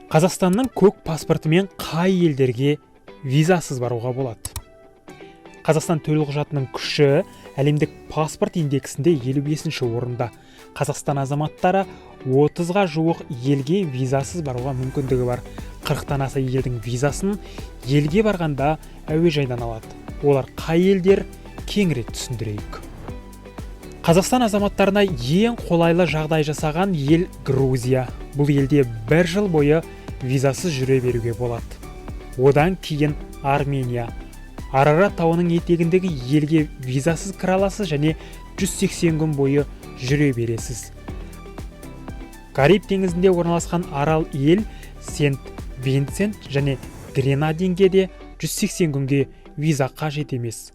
Қазақстанның көк паспортымен қай елдерге визасыз баруға болады? Қазақстан төлқұжатының күші әлемдік паспорт индексінде 55-ші орында. Қазақстан азаматтары 30-ға жуық елге визасыз баруға мүмкіндігі бар. 40-тан аса елдің визасын елге барғанда әуежайдан алады. Олар қай елдер? Кеңірек түсіндірейік. Қазақстан азаматтарына ең қолайлы жағдай жасаған ел Грузия. Бұл елде бір жыл бойы визасыз жүре беруге болады. Одан кейін Армения. Арарат тауының етегіндегі елге визасыз кіре аласыз және 180 күн бойы жүре бересіз. Кариб теңізінде орналасқан арал ел Сент-Винсент және Гренадинге де 180 күнге виза қажет емес.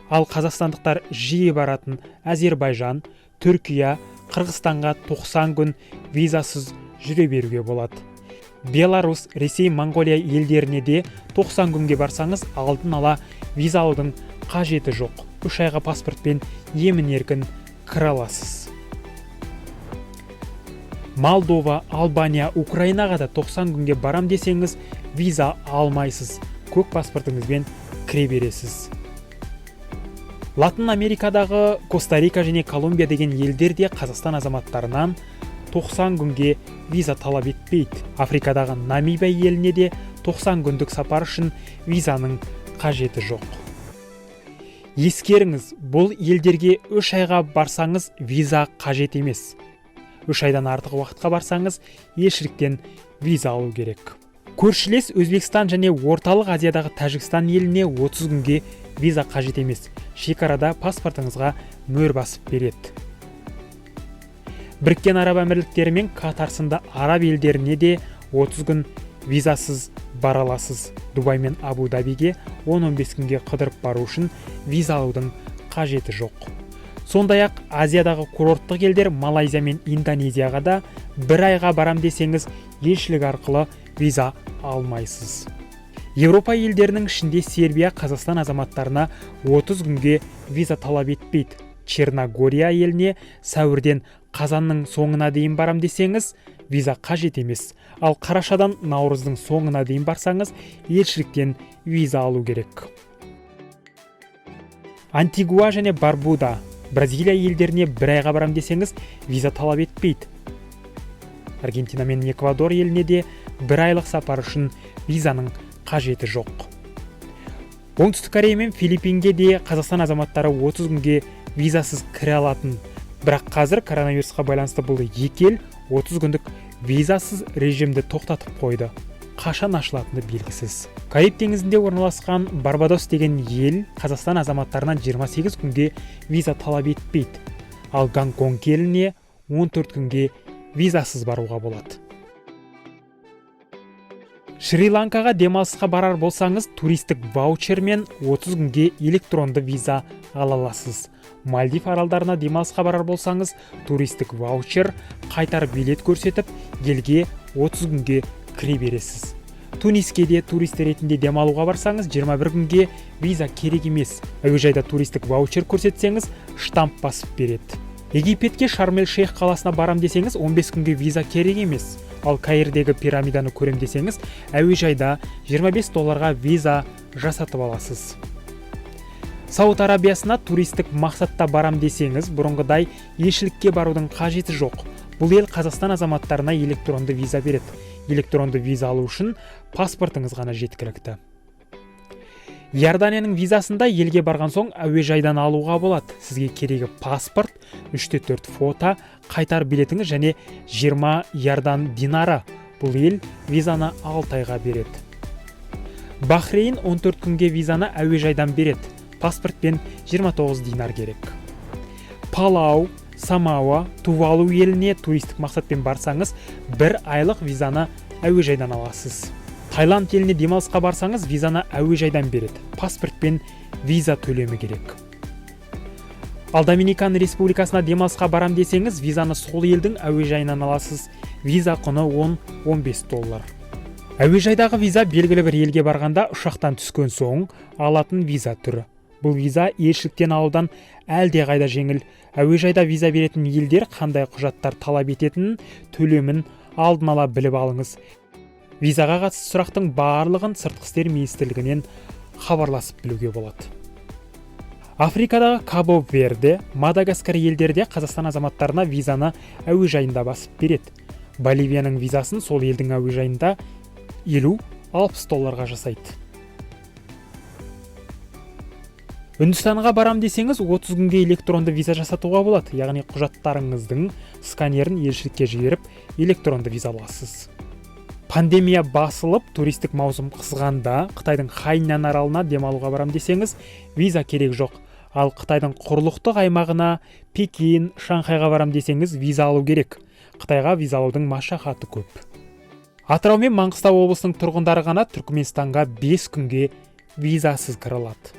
Ал қазақстандықтар жиі баратын Әзербайжан, Түркия, Қырғызстанға 90 күн визасыз жүре беруге болады. Беларусь, Ресей, Монғолия елдеріне де 90 күнге барсаңыз алдын ала виза алудың қажеті жоқ. 3 айға паспортпен емін-еркін кіре аласыз. Молдова, Албания, Украинаға да 90 күнге барам десеңіз виза алмайсыз. Көк паспортыңызбен кіре бересіз. Латын Америкадағы Коста-Рика және Колумбия деген елдерде Қазақстан азаматтарынан 90 күнге виза талап етпейді. Африкадағы Намибия еліне де 90 күндік сапар үшін визаның қажеті жоқ. Ескеріңіз, бұл елдерге 3 айға барсаңыз виза қажет емес. 3 айдан артық уақытқа барсаңыз елшіліктен виза алу керек. Көршілес Өзбекстан және Орталық Азиядағы Тәжікстан еліне 30 күнге виза қажет емес. Шекарада паспортыңызға мөр басып береді. Біріккен Араб Әмірліктері мен Катар сынды араб елдеріне де 30 күн визасыз бара аласыз. Дубай мен Абу-Дабиге 10-15 күнге қыдырып бару үшін виза алудың қажеті жоқ. Сондай-ақ Азиядағы курорттық елдер Малайзия мен Индонезияға да 1 айға барам десеңіз елшілік арқылы виза алмайсыз. Еуропа елдерінің ішінде Сербия Қазақстан азаматтарына 30 күнге виза талап етпейді. Черногория еліне сәуірден қазанның соңына дейін барам десеңіз виза қажет емес. Ал қарашадан наурыздың соңына дейін барсаңыз елшіліктен виза алу керек. Антигуа және Барбуда, Бразилия елдеріне 1 айға барам десеңіз виза талап етпейді. Аргентина мен Эквадор еліне де 1 айлық сапар үшін визаның қажеті жоқ. Оңтүстік Корея мен Филиппинге де Қазақстан азаматтары 30 күнге визасыз кіре алатын. Бірақ қазір коронавирусқа байланысты бұл екі ел 30 күндік визасыз режимді тоқтатып қойды. Қашан ашылатыны белгісіз. Кариб теңізінде орналасқан Барбадос деген ел Қазақстан азаматтарынан 28 күнге виза талап етпейді. Ал Гонконг еліне 14 күнге визасыз баруға болады. Шри-Ланкаға демалысқа барар болсаңыз туристік ваучермен 30 күнге электронды виза ала аласыз. Мальдив аралдарына демалысқа барар болсаңыз туристік ваучер қайтар билет көрсетіп елге 30 күнге кіре бересіз. Туниске де турист ретінде демалуға барсаңыз 21 күнге виза керек емес. Әуежайда туристік ваучер көрсетсеңіз штамп басып береді. Египетке Шарм-эль-Шейх қаласына барам десеңіз 15 күнге виза керек емес. Ал Каирдегі пирамиданы көрем десеңіз әуежайда $25 виза жасатып аласыз. Сауд Арабиясына туристік мақсатта барам десеңіз бұрынғыдай елшілікке барудың қажеті жоқ. Бұл ел Қазақстан азаматтарына электронды виза береді. Электронды виза алу үшін паспортыңыз ғана жеткілікті. Иорданияның визасында елге барған соң әуежайдан алуға болады. Сізге керегі паспорт, 3-4 фото, қайтар билетіңіз және 20 Иордан динары. Бұл ел визаны 6 айға береді. Бахрейн 14 күнге визаны әуежайдан береді. Паспортпен 29 динар керек. Палау, Самоа, Тувалу еліне туристік мақсатпен барсаңыз 1 айлық визаны әуежайдан аласыз. Таиланд еліне демалысқа барсаңыз визаны әуежайдан береді. Паспортпен виза төлемі керек. Ал Доминикан Республикасына демалысқа барам десеңіз визаны сол елдің әуежайынан аласыз. Виза құны $10-15. Әуежайдағы виза белгілі бір елге барғанда ұшақтан түскен соң алатын виза түрі. Бұл виза елшіліктен алудан әлде қайда жеңіл. Әуежайда виза беретін елдер қандай құжаттар талап ететінін, төлемін алдын ала біліп алыңыз. Визаға қатысты сұрақтың барлығын сыртқы істер министрлігінен хабарласып білуге болады. Африкадағы Кабо-Верде, Мадагаскар елдерде Қазақстан азаматтарына визаны әуежайында басып береді. Боливияның визасын сол елдің әуежайында 50-60 долларға жасайды. Үндістанға барам десеңіз, 30 күнге электронды виза жасатуға болады, яғни құжаттарыңыздың сканерін елшілікке жіберіп, электронды виза аласыз. Пандемия басылып, туристік маусым қызғанда Қытайдың Хайнан аралына демалуға барам десеңіз, виза керек жоқ. Ал Қытайдың құрлықтық аймағына, Пекин, Шанхайға барам десеңіз, виза алу керек. Қытайға виза алудың машақаты көп. Атырау мен Маңғыстау облысының тұрғындары ғана Түркменстанға 5 күнге визасыз кіре алады.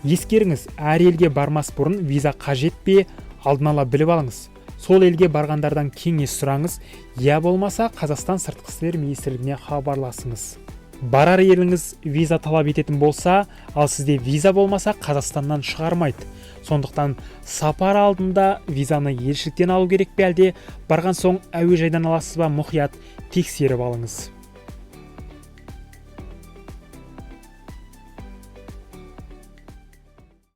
Ескеріңіз, әр елге бармас бұрын виза қажет пе, алдын ала біліп алыңыз. Сол елге барғандардан кеңес сұраңыз, я болмаса Қазақстан сыртқы істер министрлігіне хабарласыңыз. Барар еліңіз виза талап ететін болса, ал сізде виза болмаса Қазақстаннан шығармайды. Сондықтан сапар алдында визаны елшіліктен алу керек пе әлде барған соң әуежайдан аласыз ба, мұқият тексеріп алыңыз.